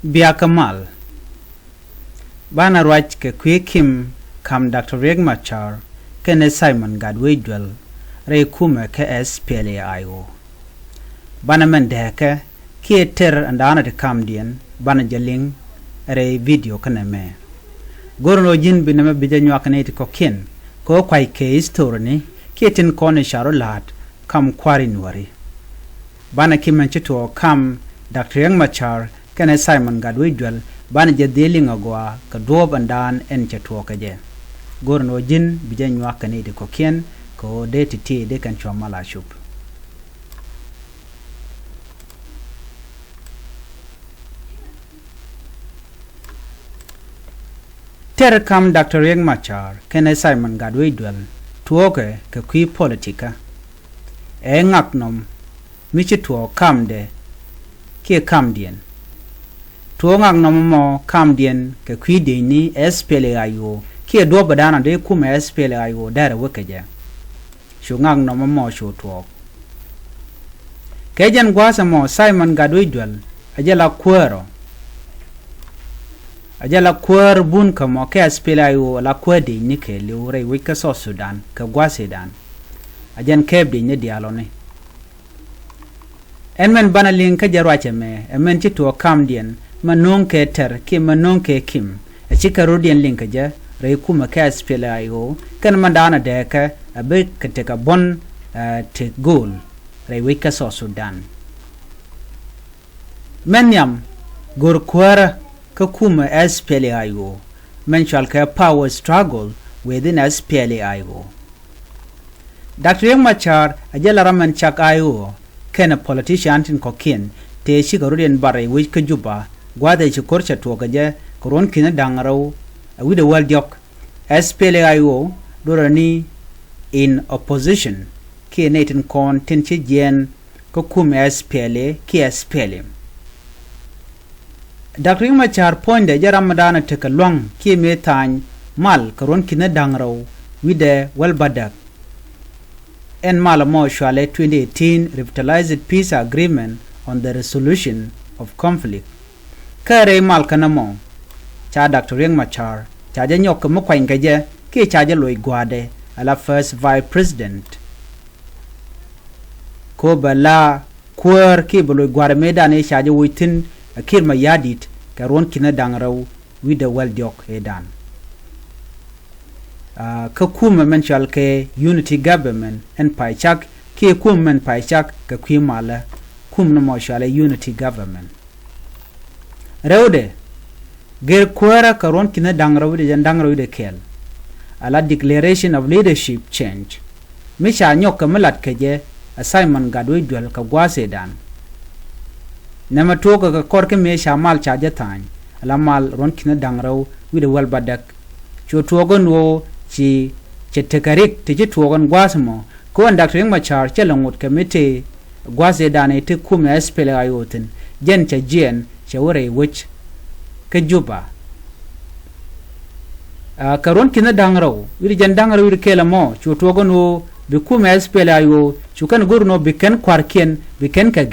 Bia Kamal Bana Raj ke Kwe Kim kam Dr. Riek Machar kene Simon Gatwech Re kume ke SPLM-IO Bana mendeke ke ter andana de kam dien bana jaling re video kene me Gorno jin biname bijanyo kaneti kokin ko kwai ke history ni ke tin kone sharo lat kam kwari nwari Bana kimenchito kam Dr. Riek Machar kene Simon Gatwech bana jadeling agwa ka dob andan en chatwo kaje Gorno jin bijanyo kaneti kokin ko de titi de kan chomala shup Ter kam Dr. Riek Machar kene Simon Gatwech tuoke ke kui politika e ngaknom michi tuo kam de ke kam dien tuo ngaknom mo kam dien ke kui de ni SPLM-IO ke do badana de kuma SPLM-IO dare wekeje shu ngaknom mo shu tuo kejen gwasa mo Simon Gatwech ajala kwero bun kamo ke SPLM-IO la kwede ni ke liure wika so Sudan ka gwase dan ajan kebde ni dialone enmen bana lin ka jarwache me emen chito kam dien manong ke ter ke manong ke kim e chika rodien lin ka je re kuma ke SPLM-IO kan mandana de ka abe keteka bon te goal re wika so Sudan menyam gor kwara Kakuma SPLM-IO mental care power struggle within SPLM-IO. Dr. Riek Machar ajala raman chak IO ken a politician in kokin te shigarudien bare which kajuba gwada chikorcha tuogaje koron kina dangaraw with the world yok SPLM-IO dorani in opposition ki natin kon tinchi jen kakuma SPLM ki SPLM. Dr. Riek Machar poinde jaramadana teka long ki metany mal karon kina dangraw wide welbadak en mal mo shwale 2018 revitalized peace agreement on the resolution of conflict kare mal kanamo cha Dr. Riek Machar cha janyok mo kwaingaje ki cha loy gwade ala first vice president ko bala kwer ki boloy gwade medane cha witin kirma yadit karon kina dangraw with the world yok edan ka kuma mental ke unity government en paichak ke kuma men paichak ka kwimala kum no moshale unity government rewde ger kwara karon kina dangraw de dangraw de kel ala declaration of leadership change misha nyok malat keje Simon Gatwech ka gwase dan Nama toga ka korke me shamal chaja tany ala mal ron kina dangraw with the walbadak cho togon wo chi chetekarik te togon gwasmo ko Dr. Riek Machar chelangot committee gwase dane te kuma SPLM-IO tin jen cha jen cha wore wich ka juba ka ron kina dangraw with jen dangraw with kela mo cho togon wo bi kuma SPLM-IO chukan gurno biken kwarken biken ka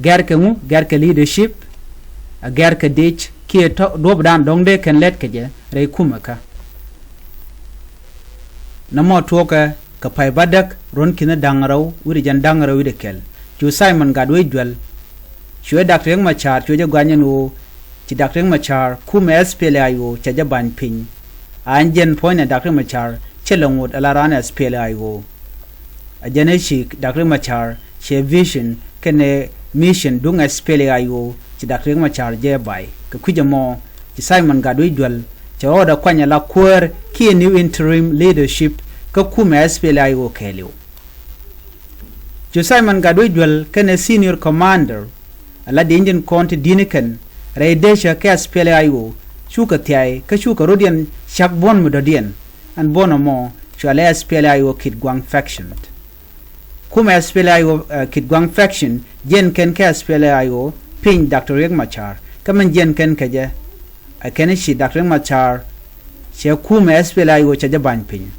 gerke leadership a gerke dich ki to dob dan dongde ken let keje re kumaka namo toka ka pay badak ron kina dangraw wuri jan dangraw de kel ju Simon Gatwech chu Dr. Riek Machar chu je gwanyen wo ci Dr. Riek Machar kuma SPLM-IO cha jaban pin anjen point Dr. Riek Machar chelongod ala ran SPLM-IO ajane shi Dr. Riek Machar che vision kene mission dung SPLM-IO ci Dr. Riek Machar je bay ka kujamo ci Simon Gatwech ci oda kwanya la kwer ki new interim leadership ka kuma SPLM-IO keliu ci Simon Gatwech kene senior commander ala de indian county diniken raidesha ka SPLM-IO shuka tiai ka shuka rodian shak bon mudodien an bonomo ci ala SPLM-IO kid gwang faction kuma SPLM-IO kitgwang faction jen ken ka SPLM-IO pin Dr. Riek Machar kaman jen ken kaje akene shi Dr. Riek Machar she kuma SPLM-IO cha jaban pin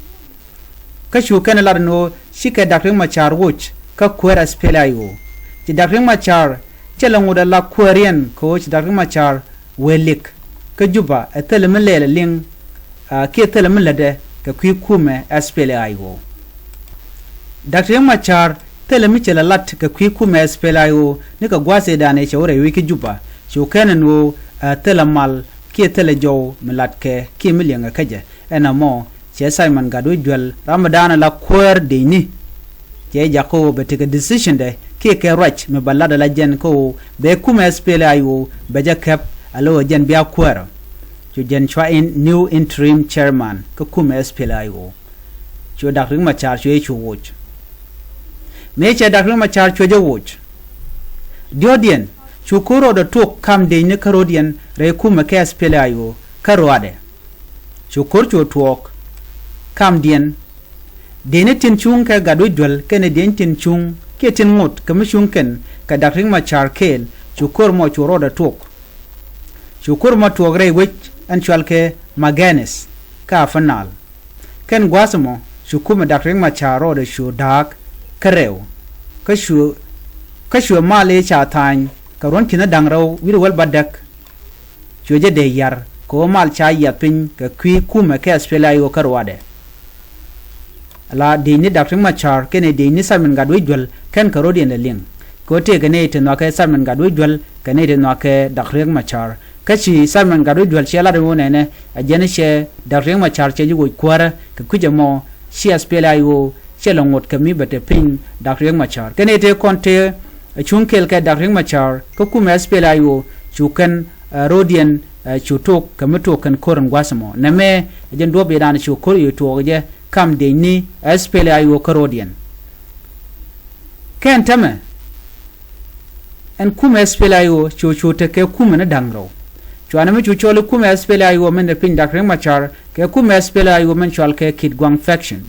ka shu ken larno shi ka Dr. Riek Machar wuch ka kwera SPLM-IO ti Dr. Riek Machar chelangu da la Korean ko ci Dr. Machar welik ka juba etelem lele ling ke telem lede ka kume SPLM-IO Dr. Machar telemi chela lat ka kume SPLM-IO ni ka gwase da ne chore wiki juba cho kenan wo telemal ke telejo milat ke milianga kaje ena mo che Simon Gadu Jwel Ramadan la kwer de ni je jako betike decision de ke right me balada la jen ko be kume SPLM-IO be jakap alo jen bia kwer cho jen chwa in new interim chairman ko kume SPLM-IO cho Dr. Machar cho watch me che Dr. Machar cho watch diodien chukuro da tok kam de ne karodian re kume ke SPLM-IO karwade chukur cho tok kam dien dene tin chung ka Gadu Jwel kene den tin chung ke tin ngot ka mishung ken ka Dr. Machar kel chukur mo churo da tok chukur mo tok re wich an chwalke maganes ka fanal ken gwasmo chukum Dr. Machar ro da shu dak karew ka shu male cha tan ka ron kina dangraw wir wal badak chuje de yar ko mal cha ya pin ka kume ke SPLM-IO karwade la dini Dr. Machar kene dini Simon Gadu Jwel ken karodi en ling ko te gane te no ke Simon Gadu Jwel kene de no ke Dr. Machar kachi Simon Gadu Jwel chela de wonene ajene che Dr. Machar che yugo kwara ka kujamo si SPLM-IO chelo ngot kami bete pin Dr. Machar kene te konte chunkel ke Dr. Machar ko kume SPLM-IO chukan rodian chutok kamutok kan koran gwasamo name jen do be dan chukor yuto je kam de ni SPLM-IO karodian ken tame en kume SPLM-IO chuchote ke kume na dangro chwana me chuchole kume SPLM-IO men de pin Dr. Machar ke kume SPLM-IO men chwal ke kidgwang faction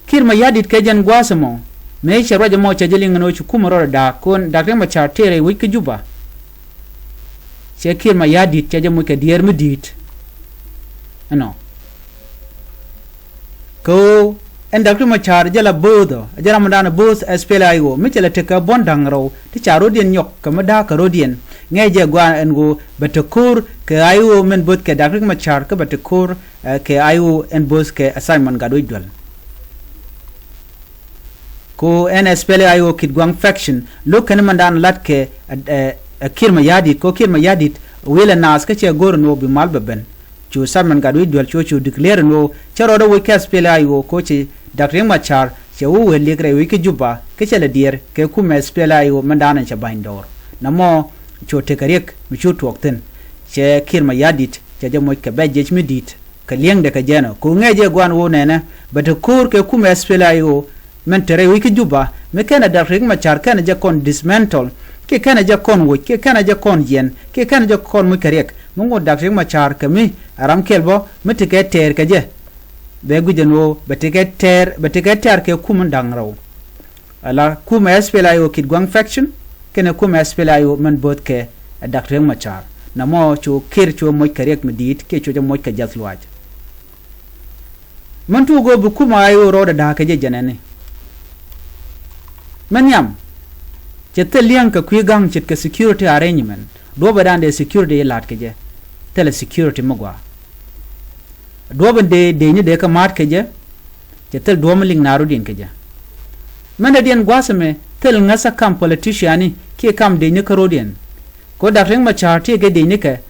kirma yadit ke jen gwasamo me che roje mo che jeling no chukumo ro da kon Dr. Machar tere wiki juba che kirma yadit che jemu ke dier medit no ko en Dr. Machar jala bodo jala mandana bos SPLM-IO michela teka bondangro ti charo dien nyok kamada karodien ngeje gwa engo betakur ke IO men bot ke Dr. Machar ke betakur ke IO en bos ke Simon Gadu Jwel ko en SPLM-IO kidgwang faction lo kan mandana lat ke kirma yadit ko kirma yadit wela nas ke che gorno bi malbeben chu Simon Gadu Jwel chu declare no charo do ke SPLM-IO ko che Dr. Machar che wo wele gre wiki juba ke che la dier ke kume SPLM-IO mandana che baindor namo chu te karek mi chu tokten che kirma yadit che jamo ke beje midit ke lieng de ke jeno ko ngeje gwan wo nene bata kur ke kume SPLM-IO men tere wiki juba me kana Dr. Machar kana je kon dismantle ke kana je kon wo ke kana je kon yen ke kana je kon mu karek mungo Dr. Machar kami aram kelbo mitike ter ke je be gujeno betike ter ke kumun dangraw ala kuma SPLM-IO kidgwang faction kene kuma SPLM-IO men bot ke Dr. Machar namo chu kir chu moy karek medit ke chu moy ka jaslwaj man tu go bu kuma ayo ro da ke je janane manyam chete liang ka kwigang chit ke security arrangement do badan de security lat ke je tele security mogwa do bande de ni de ka mat ke je tel do mling naru din ke je manda den gwasame tel ngasa kam politician ke kam de ni karodian ko Dr. Machar te ge de ni ke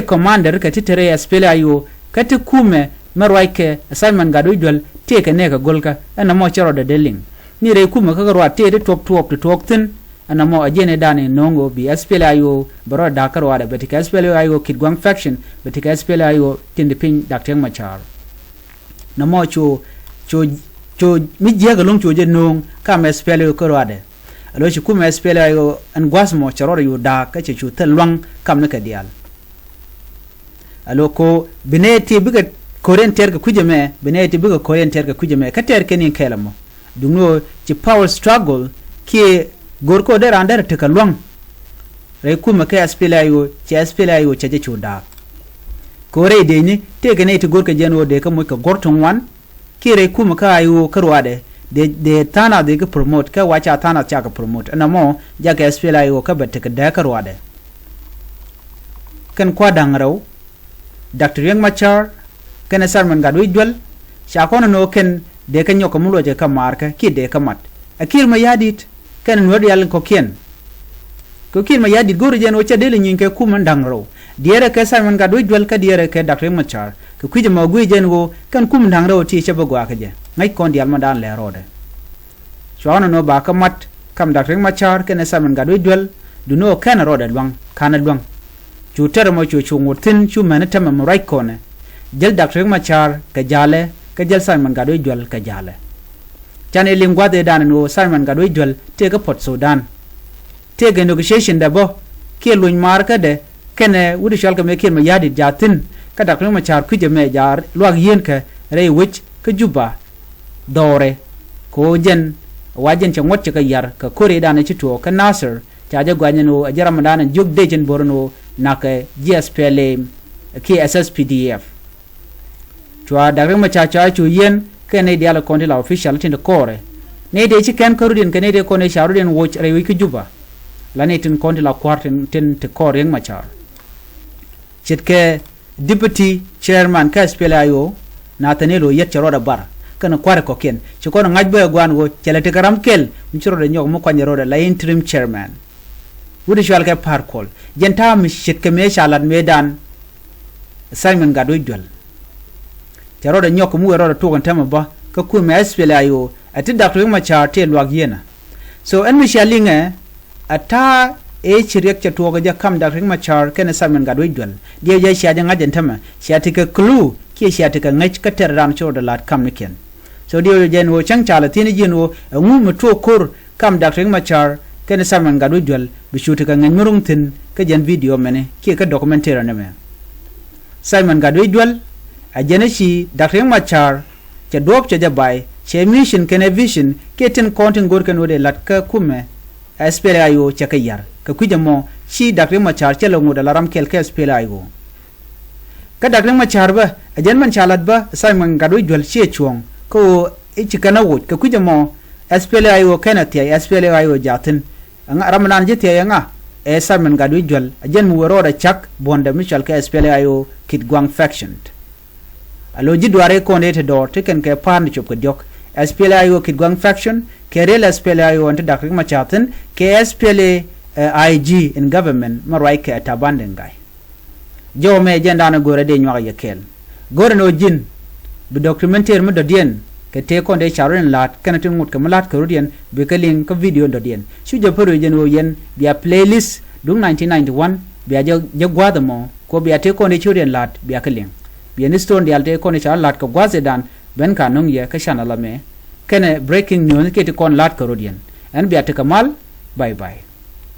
commander ka titere SPLM-IO ka ti kume marwai ke Simon Gadu Jwel te ke ne ka golka ana mo charo de deling ni re kuma ka garwa te de tok tin ana mo ajene dane nongo bi SPLM-IO baro dakarwa da betika SPLM-IO kidgwang faction betika SPLM-IO tindipin Dr. Machar na mo cho mi jega long cho je nong kam SPLM-IO karwa de alo shi kuma SPLM-IO an gwasmo charo yu da ka che chu telwang kam ne ka dial alo ko bineti biga koren terga kujeme bineti biga koren terga kujeme ka ter kenin kelamo dungno ci power struggle ki gorko der ander te kalwang re kuma ka SPLM-IO ci SPLM-IO ci je chuda kore de ni te gane te gorko jeno de ka mo ka gorton wan ki re kuma ka ayo karwa de de tana de ke promote ka wacha tana cha ka promote anamo ja ke SPLM-IO ka bette ka da karwade kan kwa dangraw Dr. Riek Machar kan sarman gadwe dwal sha kono no ken de kan yoka mulo je ka marka ki de ka mat akir ma yadit kan Nuer yal ko ken ma yadit goro jen wacha dele nyin ke kuma dangraw diere ke sarman gadwe dwal ka diere ke Dr. Riek Machar ke kuje ma gwe jen go kan kum dangraw ti che bagwa ka je ngai kon dial ma dan le rode chwana no ba ka mat kam Dr. Riek Machar kan sarman gadwe dwal du no kan rode dwang kana dwang chu tere mo chu ngurtin chu manata ma rai kone jel Dr. Riek Machar ka jale ka jel Simon Gadwe dwal ka jale chane lingwa de dan no Simon Gadwe dwal te ka pot Sudan te ga negotiation da bo ke luñ mar ka de kene wudi shal ka me ke ma yadi jatin ka Dr. Riek Machar ku je me jar luag yen ka rei wich ka juba dore ko jen wajen cha ngot ka yar ka kore dan ci to ka Nasser cha ja gwanyano ajara mandana juk de jen borno naka SPLM ki SSPDF chwa Dr. Riek Machar cha chu yen kene diala konti la official tin kore ne de ci ken karudin kene de kone sharudin woch rewi ki juba la ne tin konti la kwartin tin te kore Riek Machar chitke deputy chairman ka SPLM-IO Natanelo yet charoda bar kana kware ko ken ci kono ngajbe gwan go celete karam kel mchiro de nyok mo kwanyero de la interim chairman wudi shwal ke parkol jenta mi shit ke me shalat medan Simon Gadwe dwal jaro da nyok mu ero to kan ba ka ku me SPLM-IO ati Dr. Riek Machar te lwag yena so en mi shalinga ata e chiriek cha to ga kam Dr. Riek Machar ken Simon Gadwe dwal die je sha janga jenta ma sha ti ka clue ki sha ti ka ngach ka ter ram cho da lat kam niken so die je no chang chala tini je no ngu mu to kor kam Dr. Riek Machar ken Simon Gadwe dwal bi shuti ka ngany murung tin ka jen video mene ki ka documentary ne me Simon Gadwe dwal a jeneshi Dr. Riek Machar cha dok cha jabai che mission ken vision ke tin kontin gor ken wode lat ka kume SPLM-IO cha ka yar ka kujamo shi Dr. Riek Machar cha longo da laram kel ka SPLM-IO ka Dr. Riek Machar ba a jen man chalat ba Simon Gadwe dwal che chuong ko ichi kana wot ka kujamo SPLM-IO kenati SPLM-IO jatin anga ramadan je te nga e Simon Gadwe dwal ajen mu woro da chak bonda michal ka SPLM-IO kit gwang faction alo jidware ko ne te do te ken ke pan chop ko diok SPLM-IO kit gwang faction ke rel SPLM-IO ante Dr. Riek Machar ke SPLM-IG in government marai ke tabanden gai jo me jenda na gore de nywa yekel gore no jin bi documentaire mu do dien ke te ko de charon lat kanatin mut ke malat ko rudien be ke link ko video do dien su je poro jen wo yen bia playlist dung 1991 bia je gwada mo ko bia te ko de churien lat bia ke link bia ni stone dial te ko ne char lat ko gwaze dan ben ka nong ye ka channel me kene breaking news ke te kon lat ko rudien en bia te kamal bye bye